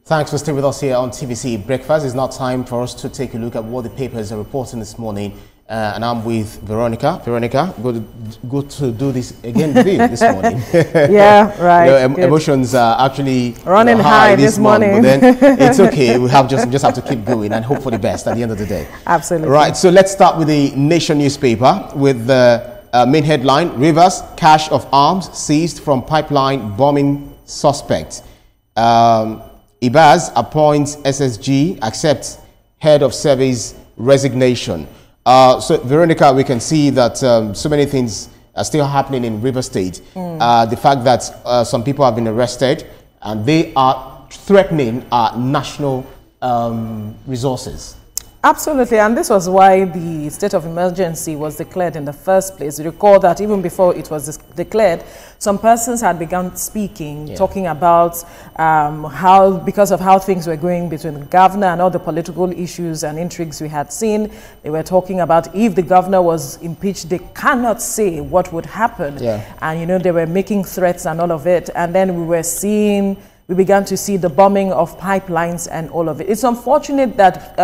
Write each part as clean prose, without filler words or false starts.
Thanks for staying with us here on TVC Breakfast. It's now time for us to take a look at what the papers are reporting this morning. And I'm with Veronica. Veronica, good to do this again with you this morning. Yeah, right. Emotions are actually running high this morning. But then it's okay. We just have to keep going and hope for the best at the end of the day. Absolutely. Right. So let's start with the Nation newspaper with the main headline: Rivers cache of arms seized from pipeline bombing suspect. Ibaz appoints SSG, accepts head of service resignation. So, Veronica, we can see that so many things are still happening in River State. The fact that some people have been arrested and they are threatening our national resources. Absolutely, and this was why the state of emergency was declared in the first place. You recall that even before it was declared, some persons had begun speaking, talking about how, because of how things were going between the governor and all the political issues and intrigues we had seen, they were talking about if the governor was impeached, they cannot say what would happen. And, you know, they were making threats and all of it. And then we began to see the bombing of pipelines and all of it. It's unfortunate that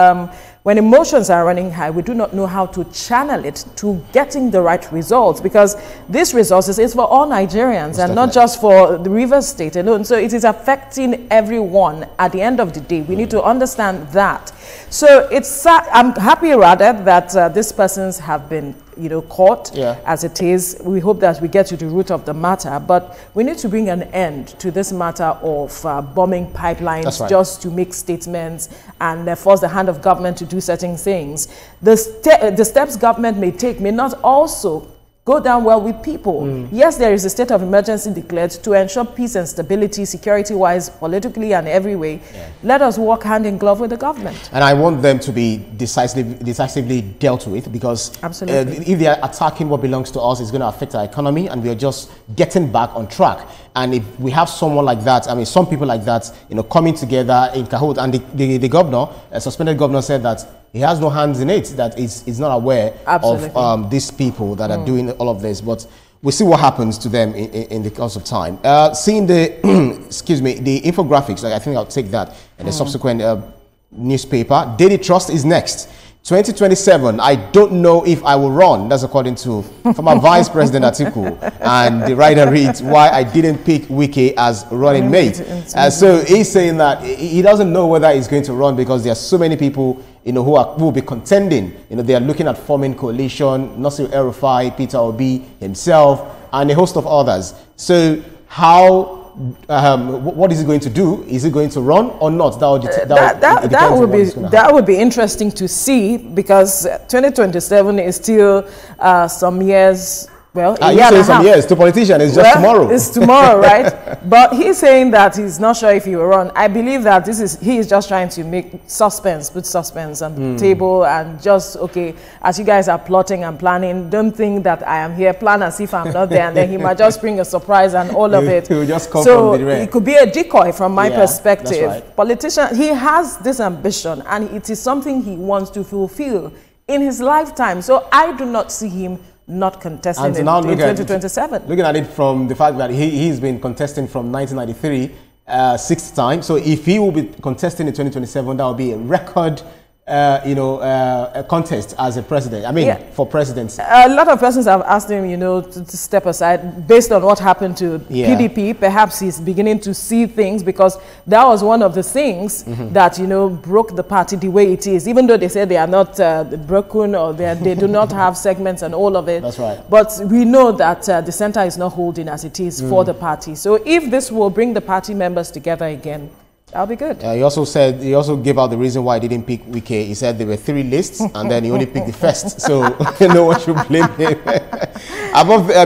when emotions are running high, we do not know how to channel it to getting the right results, because this resources is for all Nigerians and not just for the Rivers State alone. So it is affecting everyone at the end of the day. We need to understand that. So it's I'm happy rather that these persons have been, you know, caught as it is. We hope that we get to the root of the matter, but we need to bring an end to this matter of bombing pipelines just to make statements and force the hand of government to do certain things. The steps government may take may not also go down well with people. Yes, there is a state of emergency declared to ensure peace and stability, security-wise, politically and every way. Let us work hand in glove with the government. And I want them to be decisively dealt with, because if they are attacking what belongs to us, it's going to affect our economy, and we are just getting back on track. And if we have someone like that, I mean, some people like that, you know, coming together in cahoot, and the governor, a suspended governor, said that he has no hands in it, that he's not aware of these people that are doing all of this. But we'll see what happens to them in the course of time. Seeing the, excuse me, the infographics, I think I'll take that in the subsequent newspaper. Daily Trust is next. 2027, I don't know if I will run. That's according to former Vice President Atiku. And the writer reads, why I didn't pick Wike as running mate. So he's saying that he doesn't know whether he's going to run, because there are so many people, you know, who will be contending. You know, they are looking at forming coalition, Nasir El-Rufai, Peter Obi himself, and a host of others. So how, what is he going to do? Is he going to run or not? That would be interesting to see, because 2027 is still some years. Well, some years to politician is just tomorrow. It's tomorrow, right? But he's saying that he's not sure if he will run. I believe that he is just trying to make suspense, put suspense on the table, and just, okay, as you guys are plotting and planning, don't think that I am here, plan as if I'm not there, and then he might just bring a surprise and all of it. He will just come from the rear. It could be a decoy from my perspective. Right. Politician, he has this ambition, and it is something he wants to fulfill in his lifetime. So I do not see him not contesting in 2027. Looking at it from the fact that he's been contesting from 1993, 6th time. So if he will be contesting in 2027, that will be a record, a contest as a president. I mean, for presidency. A lot of persons have asked him, you know, to step aside based on what happened to PDP. Perhaps he's beginning to see things, because that was one of the things that, you know, broke the party the way it is. Even though they say they are not broken, or they do not have segments and all of it. That's right. But we know that the center is not holding as it is for the party. So if this will bring the party members together again, that'll be good. He also gave out the reason why he didn't pick Wike. He said there were 3 lists, and then he only picked the first. So no one should blame him.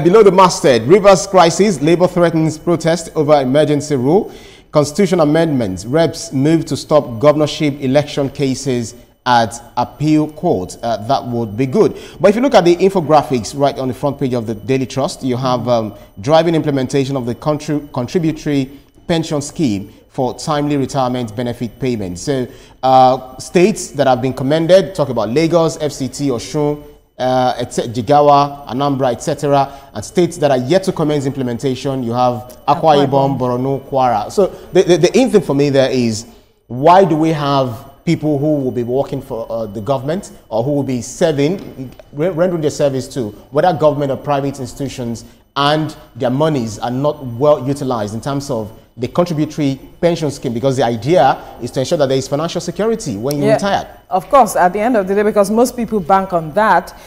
Below the masthead, Rivers crisis, Labour threatens protest over emergency rule. Constitution amendments, reps move to stop governorship election cases at appeal court. That would be good. But if you look at the infographics right on the front page of the Daily Trust, you have driving implementation of the contributory pension scheme for timely retirement benefit payments. So states that have been commended, talk about Lagos, FCT, Osun, Jigawa, Anambra, etc. And states that are yet to commence implementation, you have Akwa Ibom, Borno, Kwara. So the in thing for me there is why do we have people who will be working for the government or who will be serving, rendering their service to whether government or private institutions, and their monies are not well utilized in terms of the contributory pension scheme, because the idea is to ensure that there is financial security when you retire. Of course, at the end of the day, because most people bank on that,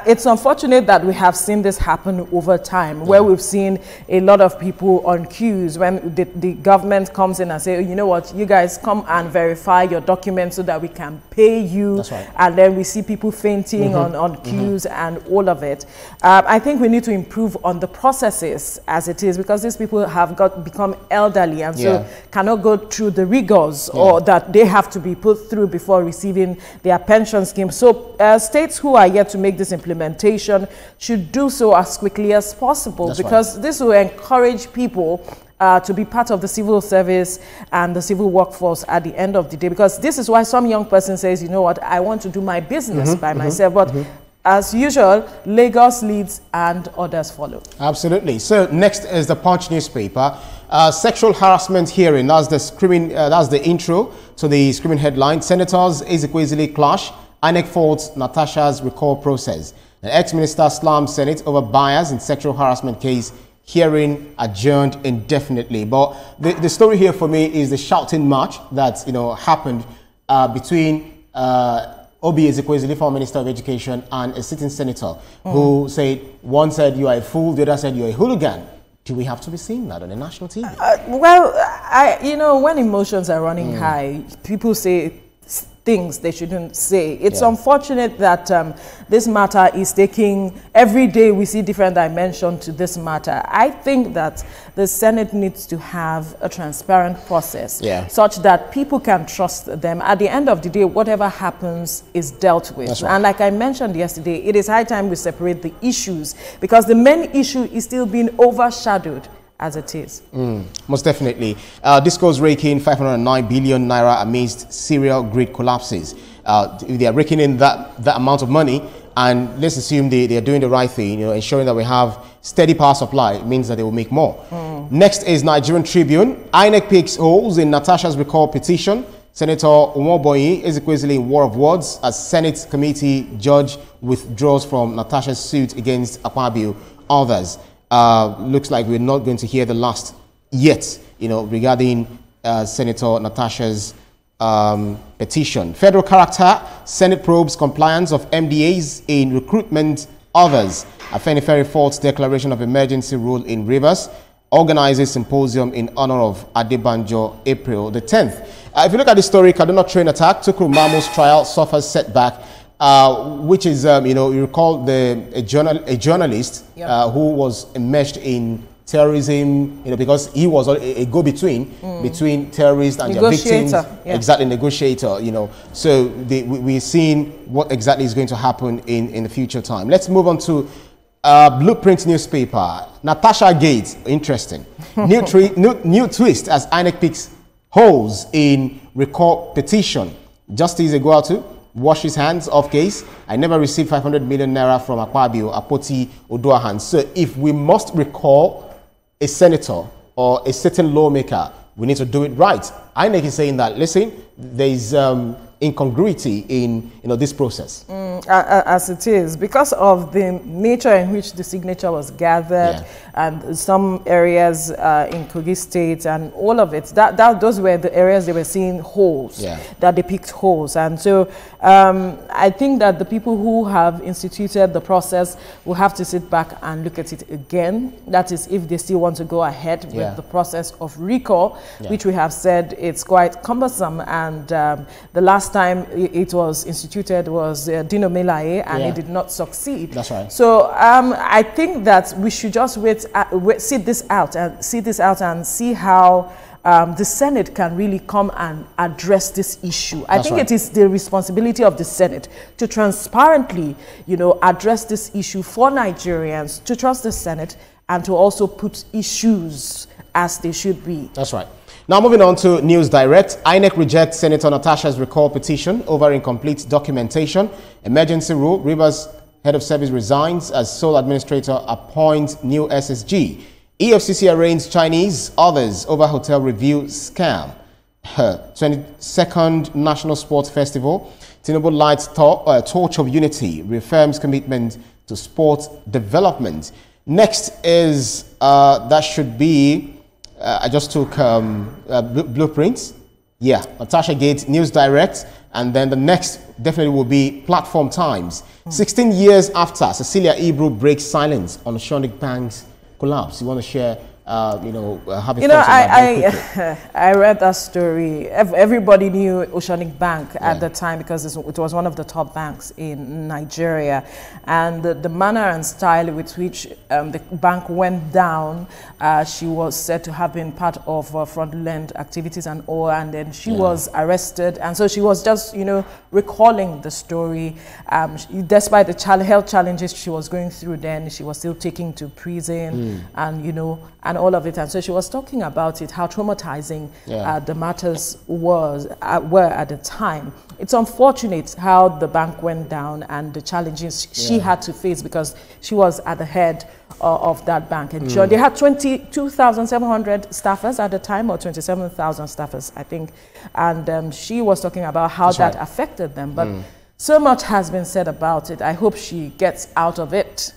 it's unfortunate that we have seen this happen over time, where we've seen a lot of people on queues when the government comes in and say, you know what, you guys come and verify your documents so that we can pay you. That's right. And then we see people fainting on queues and all of it. I think we need to improve on the processes as it is, because these people have become elderly and so cannot go through the rigors or that they have to be put through before receiving their pension scheme. So states who are yet to make this implementation should do so as quickly as possible, because this will encourage people to be part of the civil service and the civil workforce at the end of the day, because this is why some young person says, you know what, I want to do my business by myself, but as usual, Lagos leads and others follow. Absolutely. So next is the Punch newspaper. Sexual harassment hearing. That's the intro to the screaming headline. Senators Ezekwesili clash. INEC faults Natasha's recall process. The ex-minister slammed Senate over bias in sexual harassment case. Hearing adjourned indefinitely. But the story here for me is the shouting match that happened between Obi Ezekwesili, former Minister of Education, and a sitting senator who said, one said you are a fool, the other said you are a hooligan. Do we have to be seeing that on a national TV? When emotions are running high, people say things they shouldn't say. It's unfortunate that this matter is taking, every day we see different dimension to this matter. I think that the Senate needs to have a transparent process such that people can trust them. At the end of the day, whatever happens is dealt with. That's right. And like I mentioned yesterday, it is high time we separate the issues, because the main issue is still being overshadowed as it is. Most definitely. Discos raking 509 billion naira amidst serial grid collapses. If they are raking in that amount of money, and let's assume they are doing the right thing, ensuring that we have steady power supply, it means that they will make more. Next is Nigerian Tribune. INEC picks holes in Natasha's recall petition. Senator Umoboyi Ezekwesili in war of words as Senate committee judge withdraws from Natasha's suit against Akpabio. Others. Looks like we're not going to hear the last yet, regarding Senator Natasha's petition. Federal character, Senate probes compliance of MDAs in recruitment. Others. Afenifere faults declaration of emergency rule in Rivers. Organizes symposium in honor of Adebanjo, April the 10th. If you look at the story, Kaduna train attack, Tukuru Mamu's trial suffers setback. Which is, you recall a journalist who was enmeshed in terrorism, because he was a go-between between terrorists and their victims. Exactly, negotiator, So we're seeing what exactly is going to happen in the future time. Let's move on to Blueprint newspaper. Natasha Gates, interesting. New twist as INEC picks holes in recall petition. Justice Egwatu wash his hands off case. I never received 500 million naira from Akpabio, Apoti, Oduahan. So if we must recall a senator or a certain lawmaker, we need to do it right. INEC is saying that, listen, there is incongruity in this process. As it is, because of the nature in which the signature was gathered and some areas in Kogi State and all of it, those were the areas they were seeing holes, that they picked holes. And so I think that the people who have instituted the process will have to sit back and look at it again. That is, if they still want to go ahead with the process of recall, which we have said it's quite cumbersome. And the last time it was instituted was Dino Melaye, and it did not succeed. That's right. So I think that we should just see this out and see how the Senate can really come and address this issue. I think it is the responsibility of the Senate to transparently, address this issue for Nigerians, to trust the Senate and to also put issues as they should be. That's right. Now moving on to News Direct. INEC rejects Senator Natasha's recall petition over incomplete documentation. Emergency rule. Rivers head of service resigns as sole administrator appoints new SSG. EFCC arraigns Chinese others over hotel review scam. 22nd National Sports Festival. Tinubu lights torch of unity, reaffirms commitment to sports development. Next is, that should be, I just took blueprints. Yeah, Natasha Gates, News Direct. And then the next definitely will be Platform Times. 16 years after Cecilia Ibru breaks silence on Oceanic Bank's collapse. You want to share, having thoughts on that? I read that story. Everybody knew Oceanic Bank at the time because it was one of the top banks in Nigeria. And the manner and style with which the bank went down, she was said to have been part of fraudulent activities and all, and then she was arrested. And so she was just, recalling the story. Despite the health challenges she was going through then, she was still taken to prison and all of it. And so she was talking about it, how traumatizing the matters were at the time. It's unfortunate how the bank went down and the challenges she had to face because she was at the head of that bank. And they had 22,700 staffers at the time, or 27,000 staffers, I think. And she was talking about how that affected them. But so much has been said about it. I hope she gets out of it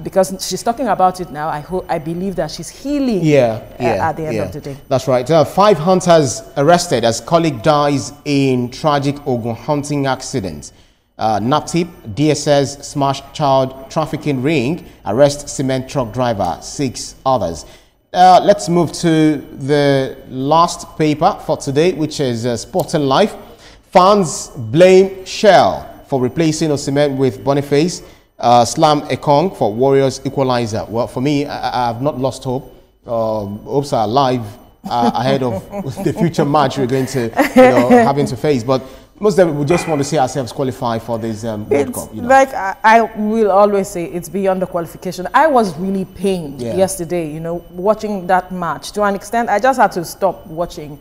because she's talking about it now. I believe that she's healing at the end of the day. That's right. 5 hunters arrested as colleague dies in tragic Ogun hunting accident. NAPTIP, DSS smash child trafficking ring, arrest cement truck driver, 6 others. Let's move to the last paper for today, which is Sporting Life. Fans blame Shell for replacing Osimhen with Boniface. Slam Ekong for Warriors equalizer. Well, for me, I have not lost hope. Hopes are alive ahead of the future match we're going to having to face. But most of them, we just want to see ourselves qualify for this World Cup. Like I will always say, it's beyond the qualification. I was really pained yesterday, watching that match. To an extent, I just had to stop watching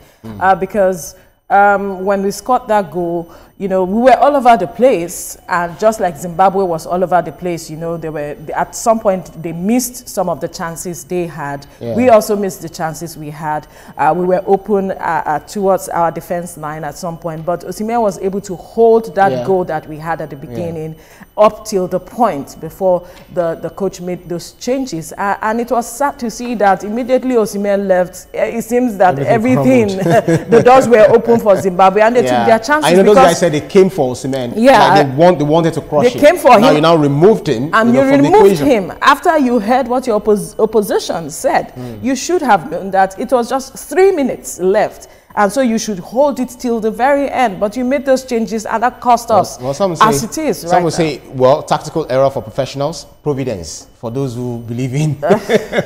because when we scored that goal, we were all over the place, and just like Zimbabwe was all over the place, they were at some point they missed some of the chances they had. We also missed the chances we had. We were open towards our defense line at some point, but Osimhen was able to hold that goal that we had at the beginning up till the point before the coach made those changes. And it was sad to see that immediately Osimhen left, it seems that everything the doors were open for Zimbabwe, and they took their chances. I know those guys said they came for Osimhen. Like they wanted to crush him. They came for him. Now you now removed him. And you removed him after you heard what your opposition said. You should have known that it was just 3 minutes left. And so you should hold it till the very end. But you made those changes, and that cost us as it is. Some will say, well, tactical error for professionals, providence for those who believe in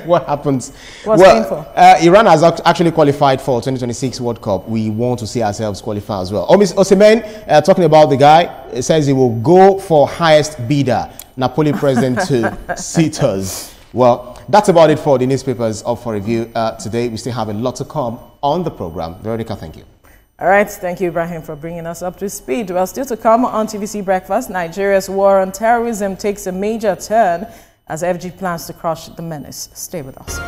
what happens. Painful. Iran has actually qualified for 2026 World Cup. We want to see ourselves qualify as well. Osimhen, talking about the guy, says he will go for highest bidder. Napoli president to sitters. Well, that's about it for the newspapers up for review today. We still have a lot to come on the program. Veronica, thank you. All right. Thank you, Ibrahim, for bringing us up to speed. Well, still to come on TVC Breakfast, Nigeria's war on terrorism takes a major turn as FG plans to crush the menace. Stay with us.